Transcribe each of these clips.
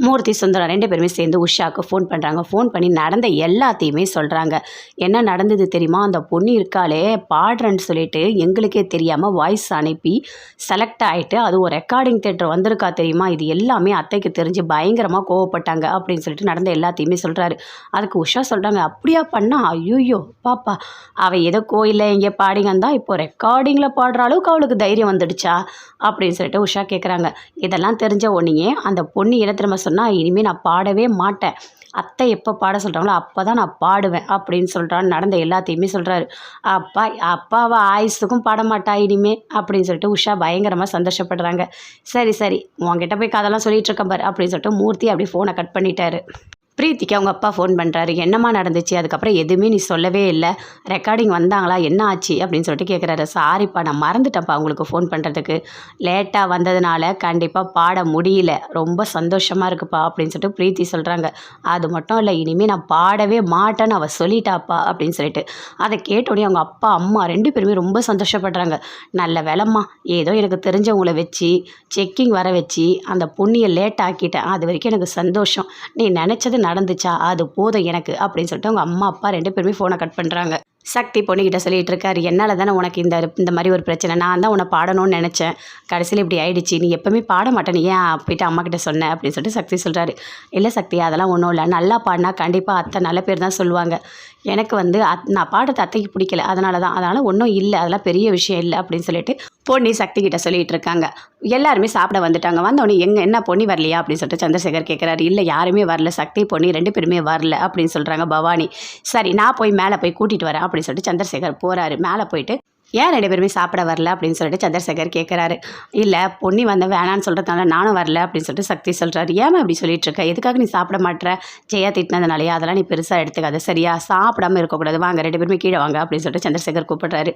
மூர்த்தி, சுந்தரம் 2 பேருமே சேர்ந்து உஷாவுக்கு ஃபோன் பண்ணுறாங்க. ஃபோன் பண்ணி நடந்த எல்லாத்தையுமே சொல்கிறாங்க. என்ன நடந்தது தெரியுமா? அந்த பொண்ணு இருக்காளே பாடுறேன்னு சொல்லிட்டு எங்களுக்கே தெரியாமல் வாய்ஸ் அனுப்பி செலக்ட் ஆகிட்டு அது ஒரு ரெக்கார்டிங் தியேட்டர் வந்திருக்கா தெரியுமா? இது எல்லாமே அத்தைக்கு தெரிஞ்சு பயங்கரமாக கோவப்பட்டாங்க அப்படின்னு சொல்லிட்டு நடந்த எல்லாத்தையுமே சொல்கிறாரு. அதுக்கு உஷா சொல்கிறாங்க, அப்படியா பண்ணா? ஐயோ பாப்பா, அவள் ஏதோ கோயிலில் எங்கே பாடிங்க இருந்தால் இப்போ ரெக்கார்டிங்கில் பாடுற அளவுக்கு அவளுக்கு தைரியம் வந்துடுச்சா அப்படின்னு சொல்லிட்டு உஷா கேட்குறாங்க. இதெல்லாம் தெரிஞ்ச உடனே அந்த பொண்ணு என்ன திரும்ப சொன்னால், இனிமேல் நான் பாடவே மாட்டேன், அத்தை எப்போ பாட சொல்கிறாங்களோ அப்போ தான் நான் பாடுவேன் அப்படின்னு சொல்கிறான்னு நடந்த எல்லாத்தையுமே சொல்கிறாரு. அப்பாவை ஆயுசுக்கும் பாட மாட்டா இனிமே அப்படின்னு சொல்லிட்டு உஷா பயங்கரமாக சந்தோஷப்படுறாங்க. சரி சரி, உங்ககிட்ட போய் கதெல்லாம் சொல்லிட்டு இருக்கேன் பாரு அப்படின்னு சொல்லிட்டு மூர்த்தி அப்படியே ஃபோனை கட் பண்ணிட்டாரு. பிரீத்திக்கு அவங்க அப்பா ஃபோன் பண்ணுறாரு. என்னம்மா நடந்துச்சு? அதுக்கப்புறம் எதுவுமே நீ சொல்லவே இல்லை, ரெக்கார்டிங் வந்தாங்களா, என்ன ஆச்சு அப்படின்னு சொல்லிட்டு கேட்குறாரு. சாரிப்பா, நான் மறந்துட்டேன்ப்பா உங்களுக்கு ஃபோன் பண்ணுறதுக்கு, லேட்டாக வந்ததுனால கண்டிப்பாக பாட முடியல, ரொம்ப சந்தோஷமாக இருக்குப்பா அப்படின்னு சொல்லிட்டு பிரீத்தி சொல்கிறாங்க. அது மட்டும் இல்லை, இனிமேல் நான் பாடவே மாட்டேன்னு அவள் சொல்லிட்டாப்பா அப்படின்னு சொல்லிட்டு அதை கேட்டோடனே அவங்க அப்பா அம்மா 2 பேருமே ரொம்ப சந்தோஷப்படுறாங்க. நல்ல வேலைம்மா, ஏதோ எனக்கு தெரிஞ்சவங்கள வச்சு செக்கிங் வர வச்சு அந்த பொண்ணியை லேட் ஆக்கிட்டேன், அது வரைக்கும் எனக்கு சந்தோஷம், நீ நினச்சது நடந்துச்சா அது போதும் எனக்கு அப்படின்னு சொல்லிட்டு அவங்க அம்மா அப்பா 2 பேருமே ஃபோனை கட் பண்ணுறாங்க. சக்தி பொண்ணுக்கிட்ட சொல்லிகிட்டு இருக்காரு, என்னால் தானே உனக்கு இந்த மாதிரி ஒரு பிரச்சனை, நான் தான் உன்னை பாடணும்னு நினச்சேன், கடைசியில் இப்படி ஆயிடுச்சு, நீ எப்போவுமே பாட மாட்டேன், ஏன் போயிட்டு அம்மா கிட்ட சொன்னேன் அப்படின்னு சொல்லிட்டு சக்தி சொல்கிறாரு. இல்லை சக்தி, அதெல்லாம் ஒன்றும் இல்லை, நல்லா பாடினா கண்டிப்பாக அத்தை நல்ல பேர் தான் சொல்லுவாங்க, எனக்கு நான் பாடுறது அத்தைக்கு பிடிக்கல, அதனால் ஒன்றும் இல்லை, அதெல்லாம் பெரிய விஷயம் இல்லை அப்படின்னு சொல்லிட்டு பொன்னி சக்தி கிட்ட சொல்லிகிட்டு இருக்காங்க. எல்லாருமே சாப்பிட வந்துட்டாங்க. வந்தோடனே என்ன பொன்னி வரலையா அப்படின்னு சொல்லிட்டு சந்திரசேகர் கேட்குறாரு. இல்லை யாருமே வரல, சக்தி பொன்னி 2 பேருமே வரல அப்படின்னு சொல்கிறாங்க பவானி. சரி, நான் போய் மேலே போய் கூட்டிகிட்டு வரேன் அப்படின்னு சொல்லிட்டு சந்திரசேகர் போகிறாரு. மேலே போயிட்டு ஏன் 2 பேருமே சாப்பிட வரல அப்படின்னு சொல்லிட்டு சந்திரசேகர் கேட்குறாரு. இல்லை பொன்னி வந்த வேணான்னு சொல்கிறதுனால நானும் வரல அப்படின்னு சொல்லிட்டு சக்தி சொல்கிறாரு. ஏன் அப்படி சொல்லிட்டு இருக்க, எதுக்காக நீ சாப்பிட மாட்டேற, ஜெயா திட்டினதுனாலையா, அதெல்லாம் நீ பெருசாக எடுத்துக்காது சரியா, சாப்பிடாம இருக்கக்கூடாது, வாங்க 2 பேருமே கீழே வாங்க அப்படின்னு சொல்லிட்டு சந்திரசேகர் கூப்பிடுறாரு.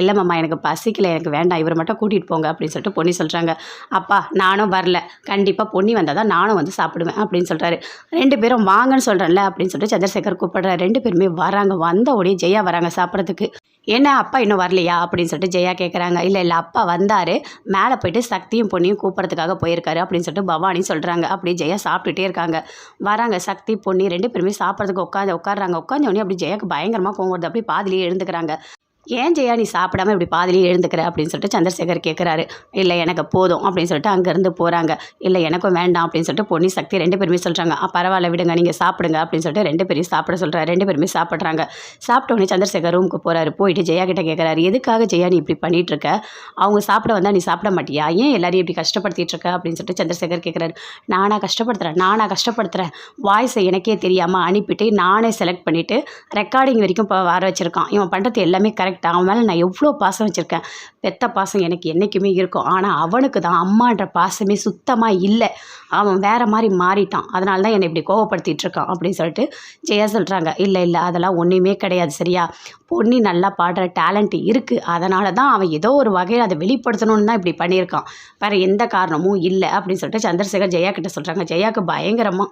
இல்லை மாமா, எனக்கு பசிக்கல, எனக்கு வேண்டாம், இவர் மட்டும் கூட்டிகிட்டு போங்க அப்படின்னு சொல்லிட்டு பொன்னி சொல்கிறாங்க. அப்பா நானும் வரல, கண்டிப்பாக பொன்னி வந்தால் தான் நானும் வந்து சாப்பிடுவேன் அப்படின்னு சொல்கிறாரு. 2 பேரும் வாங்கன்னு சொல்கிறேன்ல அப்படின்னு சொல்லிட்டு சந்திரசேகர் கூப்பிடுறாரு. 2 பேருமே வராங்க. வந்த உடனே ஜெயா வராங்க சாப்பிட்றதுக்கு. என்ன அப்பா இன்னும் வரலையா அப்படின்னு சொல்லிட்டு ஜெயா கேட்குறாங்க. இல்லை அப்பா வந்தார், மேலே போயிட்டு சக்தியும் பொண்ணியும் கூப்பிட்றதுக்காக போயிருக்காரு அப்படின்னு சொல்லிட்டு பவானி சொல்கிறாங்க. அப்படியே ஜெயா சாப்பிட்டுட்டே இருக்காங்க. வராங்க சக்தி பொன்னி 2 பேருமே சாப்பிட்றதுக்கு உட்காடுறாங்க. உட்காந்தோடனே அப்படி ஜெயாக்கு பயங்கரமாக கோவம் வருது. அப்படியே பாதிலேயே எழுந்துக்கிறாங்க. ஏன் ஜெயா நீ சாப்பிடாம இப்படி பாதிலேயே எழுந்துக்கிற அப்படின்னு சொல்லிட்டு சந்திரசேகர் கேட்குறாரு. இல்லை எனக்கு போதும் அப்படின்னு சொல்லிட்டு அங்கேருந்து போகிறாங்க. இல்லை எனக்கும் வேண்டாம் அப்படின்னு சொல்லிட்டு பொன்னி சக்தி 2 பேருமே சொல்கிறாங்க. பரவாயில்ல விடுங்க, நீங்கள் சாப்பிடுங்க அப்படின்னு சொல்லிட்டு 2 பேரையும் சாப்பிட சொல்கிறாரு. 2 பேருமே சாப்பிட்றாங்க. சாப்பிட்டோடனே சந்திரசேகர் ரூமுக்கு போகிறாரு. போயிட்டு ஜெயா கிட்டே கேட்குறாரு, எதுக்காக ஜெயா நீ இப்படி பண்ணிகிட்ருக்க, அவங்க சாப்பிட வந்தால் நீ சாப்பிட மாட்டியா, ஏன் எல்லாரையும் இப்படி கஷ்டப்படுத்திட்டு இருக்க அப்படின்னு சொல்லிட்டு சந்திரசேகர் கேட்குறாரு. நானாக கஷ்டப்படுத்துகிறேன், வாய்ஸை எனக்கே தெரியாமல் அனுப்பிட்டு நானே செலக்ட் பண்ணிவிட்டு ரெக்கார்டிங் வரைக்கும் இப்போ வர வச்சுருக்கான், இவன் பண்ணுறது எல்லாமே கரெக்ட், அவன் மேலே நான் எவ்வளோ பாசம் வச்சுருக்கேன், பெத்த பாசம் எனக்கு என்றைக்குமே இருக்கும், ஆனால் அவனுக்கு தான் அம்மான்ற பாசமே சுத்தமாக இல்லை, அவன் வேறு மாதிரி மாறிட்டான், அதனால தான் என்னை இப்படி கோவப்படுத்திட்டு இருக்கான் அப்படின்னு சொல்லிட்டு ஜெயா சொல்கிறாங்க. இல்லை அதெல்லாம் ஒன்றுமே கிடையாது சரியா, பொன்னி நல்லா பாடுற டேலண்ட் இருக்குது, அதனால தான் அவன் ஏதோ ஒரு வகையில் அதை வெளிப்படுத்தணும்னு தான் இப்படி பண்ணியிருக்கான், வேறு எந்த காரணமும் இல்லை அப்படின்னு சொல்லிட்டு சந்திரசேகர் ஜெயா கிட்ட சொல்கிறாங்க. ஜெயாவுக்கு பயங்கரமாக